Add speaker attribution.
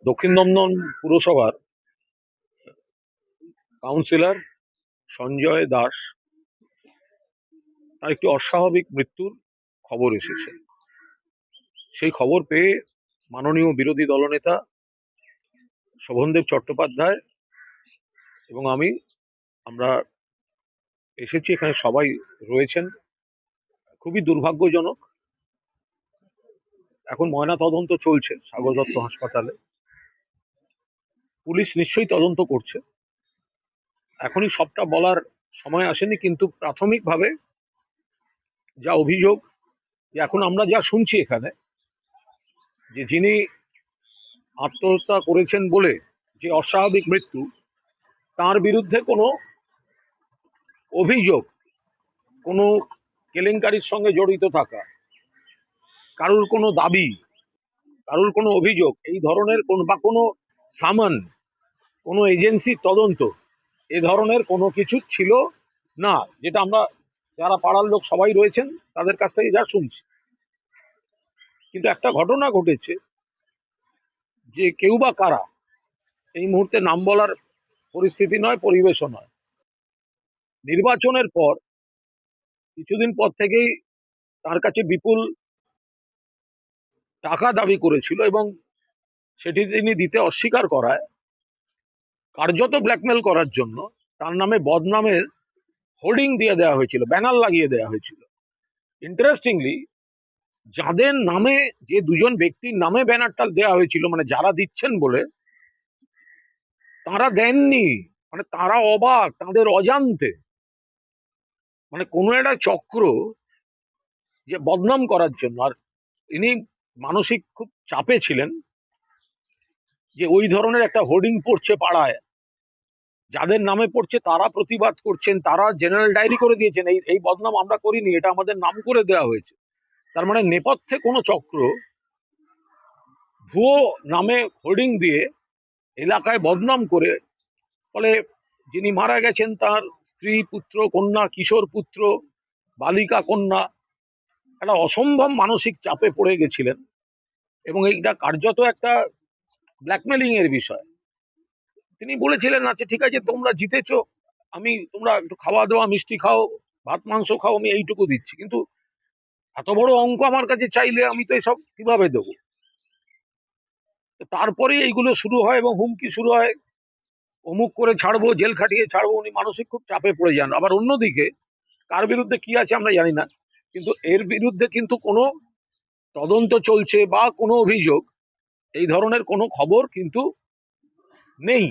Speaker 1: দক্ষিণ দমদম পুরসভার কাউন্সিলর সঞ্জয় দাস তার একটি অস্বাভাবিক মৃত্যুর খবর এসেছে। সেই খবর পেয়ে মাননীয় বিরোধী দলনেতা শোভনদেব চট্টোপাধ্যায় এবং আমরা এসেছি, এখানে সবাই রয়েছেন। খুবই দুর্ভাগ্যজনক। এখন ময়না তদন্ত চলছে সাগর দত্ত হাসপাতালে। পুলিশ নিশ্চয়ই তদন্ত করছে, এখনই সবটা বলার সময় আসেনি, কিন্তু প্রাথমিকভাবে যা অভিযোগ, যে এখন আমরা যা শুনছি এখানে, যে যিনি আত্মহত্যা করেছেন বলে যে অস্বাভাবিক মৃত্যু, তার বিরুদ্ধে কোনো অভিযোগ, কোনো কেলেঙ্কারির সঙ্গে জড়িত থাকা, কারুর কোনো দাবি, কারুর কোনো অভিযোগ, এই ধরনের কোনো সামান, কোনো এজেন্সির তদন্ত, এ ধরনের কোনো কিছু ছিল না, যেটা আমরা যারা পাড়ার লোক সবাই রয়েছেন তাদের কাছ থেকে যা শুনছি। কিন্তু একটা ঘটনা ঘটেছে, যে কেউ বা কারা, এই মুহূর্তে নাম বলার পরিস্থিতি নয়, পরিবেশও নয়, নির্বাচনের পর কিছুদিন পর থেকেই তার কাছে বিপুল টাকা দাবি করেছিল এবং সেটি তিনি দিতে অস্বীকার করায় কার্যত ব্ল্যাকমেল করার জন্য তার নামে বদনামের হোর্ডিং দিয়ে দেওয়া হয়েছিল, ব্যানার লাগিয়ে দেওয়া হয়েছিল। ইন্টারেস্টিংলি, যাদের নামে, যে দুজন ব্যক্তির নামে ব্যানারটা দেওয়া হয়েছিল, মানে যারা দিচ্ছেন বলে, তারা দেননি, মানে তারা অবাক, তাদের অজান্তে, মানে কোনো একটা চক্র যে বদনাম করার জন্য। আর ইনি মানসিক খুব চাপে ছিলেন, যে ওই ধরনের একটা হোর্ডিং পড়ছে পাড়ায়, যাদের নামে পড়ছে তারা প্রতিবাদ করছেন, তারা জেনারেল ডায়েরি করে দিয়েছেন, এই এই বদনাম আমরা করিনি, এটা আমাদের নাম করে দেওয়া হয়েছে। তার মানে নেপথ্যে কোনো চক্র ভুয়ো নামে হোর্ডিং দিয়ে এলাকায় বদনাম করে, ফলে যিনি মারা গেছেন তার স্ত্রী, পুত্র, কন্যা, কিশোর পুত্র, বালিকা কন্যা একটা অসম্ভব মানসিক চাপে পড়ে গেছিলেন, এবং এইটা কার্যত একটা ব্ল্যাকমেলিং এর বিষয়। তিনি বলেছিলেন, আচ্ছা ঠিক আছে, তোমরা জিতেছো, তোমরা একটু খাওয়া দাওয়া, মিষ্টি খাও, ভাত মাংস খাও, আমি এইটুকু দিচ্ছি, কিন্তু এত বড় অঙ্ক আমার কাছে চাইলে আমি তো এসব কিভাবে দেবো। তারপরে এইগুলো শুরু হয় এবং হুমকি শুরু হয়, অমুক করে ছাড়বো, জেল খাটিয়ে ছাড়বো। উনি মানসিক খুব চাপে পড়ে যান। আবার অন্যদিকে কার বিরুদ্ধে কি আছে আমরা জানি না, কিন্তু এর বিরুদ্ধে কিন্তু কোনো তদন্ত চলছে বা কোনো অভিযোগ, এই ধরনের কোনো খবর কিন্তু নেই।